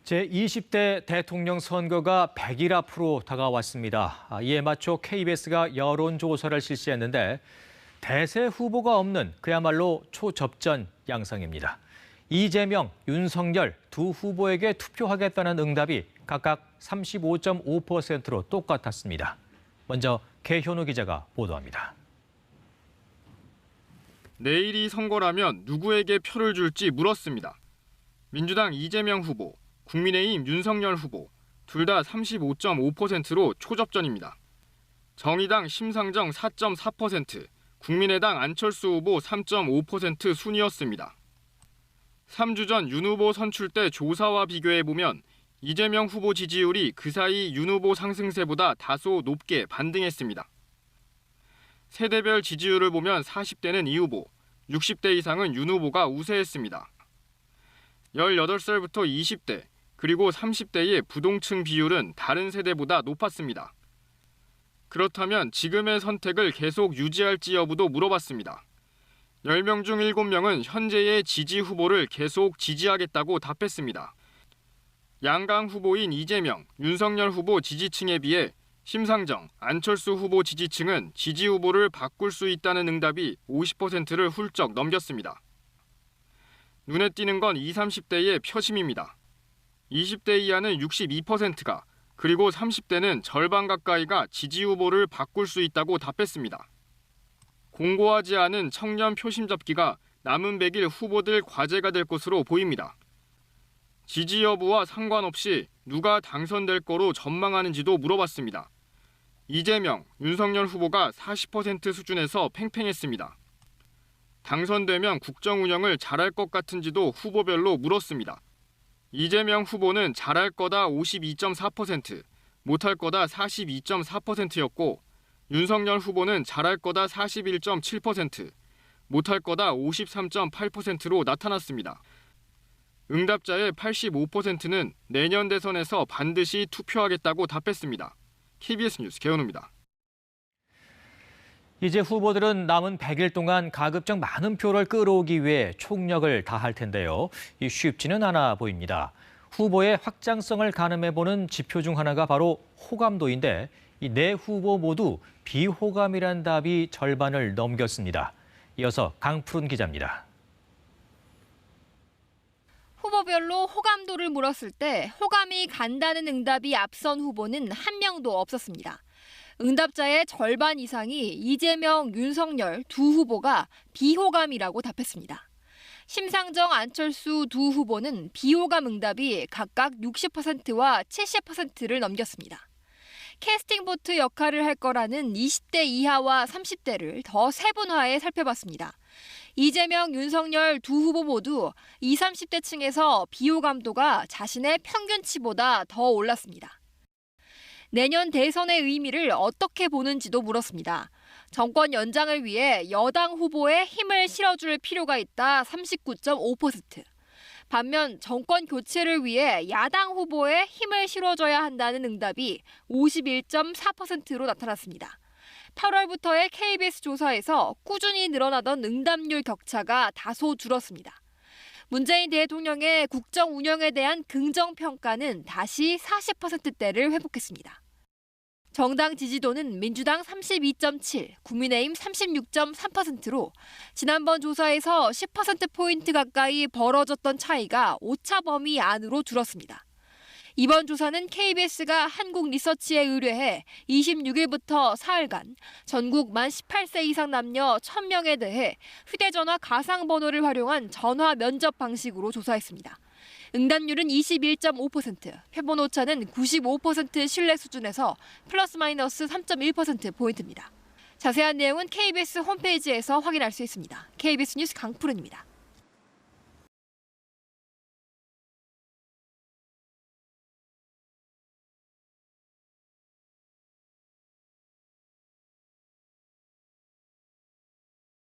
제20대 대통령 선거가 100일 앞으로 다가왔습니다. 이에 맞춰 KBS가 여론조사를 실시했는데 대세 후보가 없는 그야말로 초접전 양상입니다. 이재명, 윤석열 두 후보에게 투표하겠다는 응답이 각각 35.5%로 똑같았습니다. 먼저 개현우 기자가 보도합니다. 내일이 선거라면 누구에게 표를 줄지 물었습니다. 민주당 이재명 후보, 국민의힘 윤석열 후보 둘 다 35.5%로 초접전입니다. 정의당 심상정 4.4%, 국민의당 안철수 후보 3.5% 순이었습니다. 3주 전 윤 후보 선출 때 조사와 비교해보면 이재명 후보 지지율이 그 사이 윤 후보 상승세보다 다소 높게 반등했습니다. 세대별 지지율을 보면 40대는 이 후보, 60대 이상은 윤 후보가 우세했습니다. 18살부터 20대, 그리고 30대의 부동층 비율은 다른 세대보다 높았습니다. 그렇다면 지금의 선택을 계속 유지할지 여부도 물어봤습니다. 10명 중 7명은 현재의 지지 후보를 계속 지지하겠다고 답했습니다. 양강 후보인 이재명, 윤석열 후보 지지층에 비해 심상정, 안철수 후보 지지층은 지지 후보를 바꿀 수 있다는 응답이 50%를 훌쩍 넘겼습니다. 눈에 띄는 건 20, 30대의 표심입니다. 20대 이하는 62%가, 그리고 30대는 절반 가까이가 지지 후보를 바꿀 수 있다고 답했습니다. 공고하지 않은 청년 표심 잡기가 남은 100일 후보들 과제가 될 것으로 보입니다. 지지 여부와 상관없이 누가 당선될 거로 전망하는지도 물어봤습니다. 이재명, 윤석열 후보가 40% 수준에서 팽팽했습니다. 당선되면 국정 운영을 잘할 것 같은지도 후보별로 물었습니다. 이재명 후보는 잘할 거다 52.4%, 못할 거다 42.4%였고 윤석열 후보는 잘할 거다 41.7%, 못할 거다 53.8%로 나타났습니다. 응답자의 85%는 내년 대선에서 반드시 투표하겠다고 답했습니다. KBS 뉴스 개현우입니다. 이제 후보들은 남은 100일 동안 가급적 많은 표를 끌어오기 위해 총력을 다할 텐데요. 쉽지는 않아 보입니다. 후보의 확장성을 가늠해보는 지표 중 하나가 바로 호감도인데 이 네 후보 모두 비호감이란 답이 절반을 넘겼습니다. 이어서 강푸른 기자입니다. 후보별로 호감도를 물었을 때 호감이 간다는 응답이 앞선 후보는 한 명도 없었습니다. 응답자의 절반 이상이 이재명, 윤석열 두 후보가 비호감이라고 답했습니다. 심상정, 안철수 두 후보는 비호감 응답이 각각 60%와 70%를 넘겼습니다. 캐스팅 보트 역할을 할 거라는 20대 이하와 30대를 더 세분화해 살펴봤습니다. 이재명, 윤석열 두 후보 모두 20, 30대층에서 비호감도가 자신의 평균치보다 더 올랐습니다. 내년 대선의 의미를 어떻게 보는지도 물었습니다. 정권 연장을 위해 여당 후보에 힘을 실어줄 필요가 있다 39.5%. 반면 정권 교체를 위해 야당 후보에 힘을 실어줘야 한다는 응답이 51.4%로 나타났습니다. 8월부터의 KBS 조사에서 꾸준히 늘어나던 응답률 격차가 다소 줄었습니다. 문재인 대통령의 국정 운영에 대한 긍정평가는 다시 40%대를 회복했습니다. 정당 지지도는 민주당 32.7, 국민의힘 36.3%로 지난번 조사에서 10%포인트 가까이 벌어졌던 차이가 오차 범위 안으로 줄었습니다. 이번 조사는 KBS가 한국리서치에 의뢰해 26일부터 사흘간 전국 만 18세 이상 남녀 1000명에 대해 휴대전화 가상번호를 활용한 전화 면접 방식으로 조사했습니다. 응답률은 21.5%, 표본 오차는 95% 신뢰 수준에서 플러스 마이너스 3.1%포인트입니다. 자세한 내용은 KBS 홈페이지에서 확인할 수 있습니다. KBS 뉴스 강푸른입니다.